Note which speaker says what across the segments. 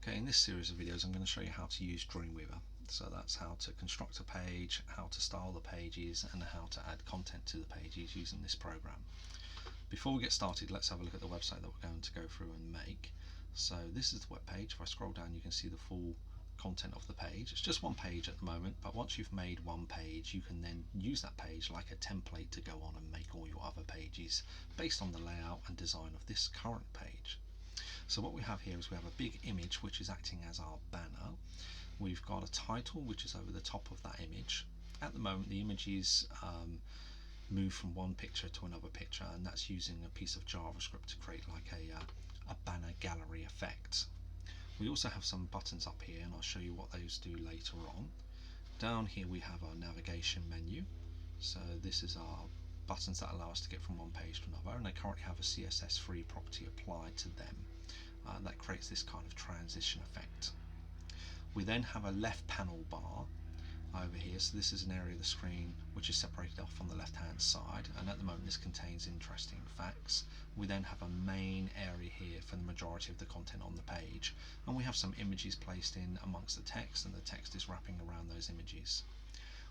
Speaker 1: Okay, in this series of videos I'm going to show you how to use Dreamweaver. So that's how to construct a page, how to style the pages, and how to add content to the pages using this program. Before we get started, let's have a look at the website that we're going to go through and make. So this is the web page. If I scroll down, you can see the full content of the page. It's just one page at the moment, but once you've made one page, you can then use that page like a template to go on and make all your other pages based on the layout and design of this current page. So what we have here is we have a big image which is acting as our banner. We've got a title which is over the top of that image. At the moment the image is moved from one picture to another picture, and that's using a piece of JavaScript to create like a banner gallery effect. We also have some buttons up here, and I'll show you what those do later on. Down here we have our navigation menu. So this is our buttons that allow us to get from one page to another, and they currently have a CSS3 property applied to them. That creates this kind of transition effect. We then have a left panel bar over here, so this is an area of the screen which is separated off on the left hand side, and at the moment this contains interesting facts. We then have a main area here for the majority of the content on the page, and we have some images placed in amongst the text, and the text is wrapping around those images.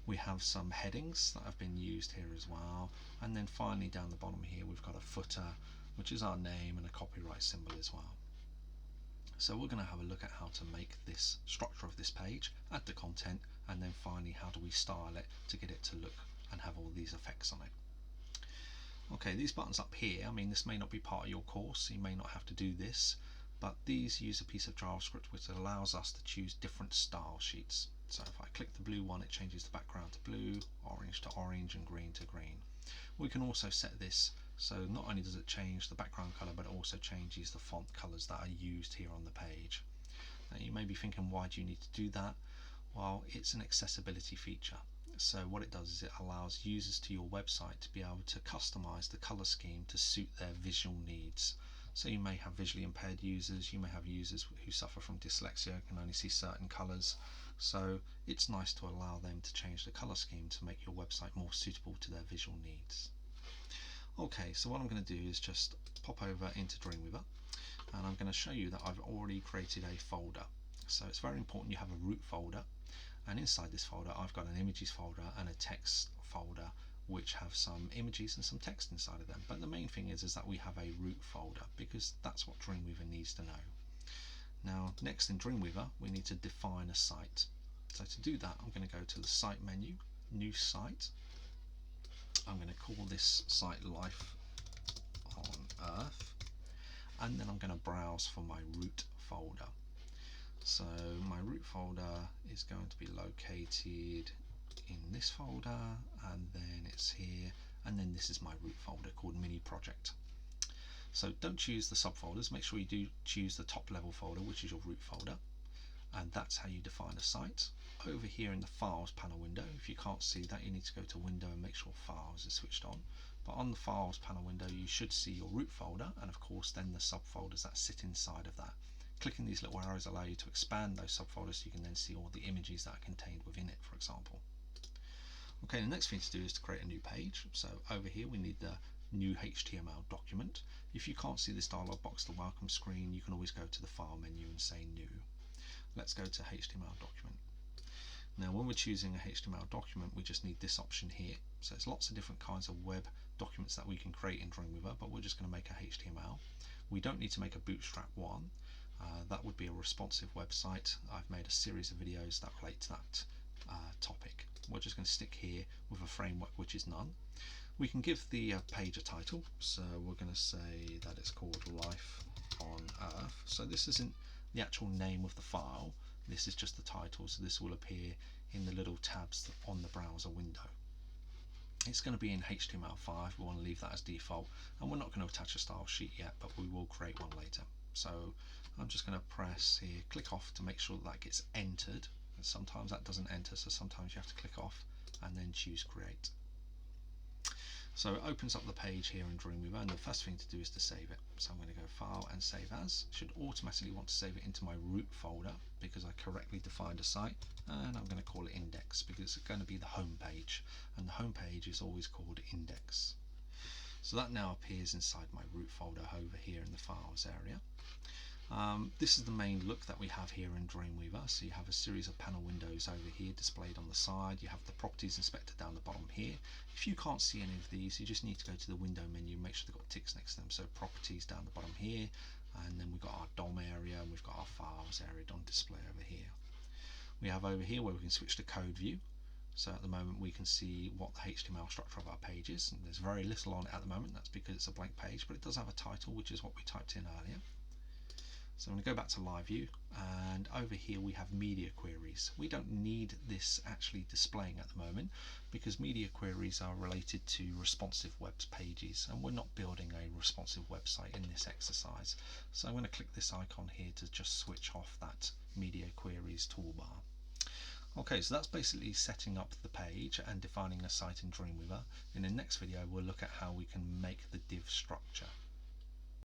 Speaker 1: We have some headings that have been used here as well, and then finally down the bottom here we've got a footer which is our name and a copyright symbol as well. So we're going to have a look at how to make this structure of this page, add the content, and then finally how do we style it to get it to look and have all these effects on it. Okay, these buttons up here, I mean this may not be part of your course, you may not have to do this, but these use a piece of JavaScript which allows us to choose different style sheets. So if I click the blue one, it changes the background to blue, orange to orange, and green to green. We can also set this so not only does it change the background color, but it also changes the font colors that are used here on the page. Now you may be thinking, why do you need to do that? Well, it's an accessibility feature. So what it does is it allows users to your website to be able to customize the color scheme to suit their visual needs. So you may have visually impaired users, you may have users who suffer from dyslexia, can only see certain colors. So it's nice to allow them to change the color scheme to make your website more suitable to their visual needs. Okay, so what I'm going to do is just pop over into Dreamweaver, and I'm going to show you that I've already created a folder. So it's very important you have a root folder, and inside this folder I've got an images folder and a text folder which have some images and some text inside of them. But the main thing is that we have a root folder because that's what Dreamweaver needs to know. Now next in Dreamweaver we need to define a site. So to do that I'm going to go to the site menu, new site. I'm going to call this site Life on Earth, and then I'm going to browse for my root folder. So my root folder is going to be located in this folder, and then it's here, and then this is my root folder called mini project. So don't choose the subfolders, make sure you do choose the top level folder which is your root folder, and that's how you define a site. Over here in the Files panel window, if you can't see that, you need to go to Window and make sure Files is switched on. But on the Files panel window you should see your root folder, and of course then the subfolders that sit inside of that. Clicking these little arrows allow you to expand those subfolders so you can then see all the images that are contained within it, for example. Okay, the next thing to do is to create a new page. So over here we need the new HTML document. If you can't see this dialog box, the welcome screen, you can always go to the File menu and say New. Let's go to HTML document. Now when we're choosing a HTML document we just need this option here. So there's lots of different kinds of web documents that we can create in Dreamweaver, but we're just going to make a HTML. We don't need to make a bootstrap one. That would be a responsive website. I've made a series of videos that relate to that topic. We're just going to stick here with a framework which is none. We can give the page a title, so we're going to say that it's called Life on Earth. So this isn't the actual name of the file, this is just the title, so this will appear in the little tabs on the browser window. It's going to be in HTML5, we want to leave that as default, and we're not going to attach a style sheet yet, but we will create one later. So I'm just going to press here, click off to make sure that gets entered. And sometimes that doesn't enter, so sometimes you have to click off and then choose create. So it opens up the page here in Dreamweaver, and the first thing to do is to save it. So I'm going to go File and Save As. Should automatically want to save it into my root folder because I correctly defined a site, and I'm going to call it Index because it's going to be the home page, and the home page is always called Index. So that now appears inside my root folder over here in the Files area. This is the main look that we have here in Dreamweaver. So you have a series of panel windows over here displayed on the side. You have the properties inspector down the bottom here. If you can't see any of these, you just need to go to the window menu, make sure they've got ticks next to them. So properties down the bottom here, and then we've got our DOM area, and we've got our files area on display over here. We have over here where we can switch to code view. So at the moment we can see what the HTML structure of our page is, and there's very little on it at the moment. That's because it's a blank page, but it does have a title, which is what we typed in earlier. So I'm going to go back to live view, and over here we have media queries. We don't need this actually displaying at the moment because media queries are related to responsive web pages, and we're not building a responsive website in this exercise. So I'm going to click this icon here to just switch off that media queries toolbar. Okay, so that's basically setting up the page and defining a site in Dreamweaver. In the next video we'll look at how we can make the div structure.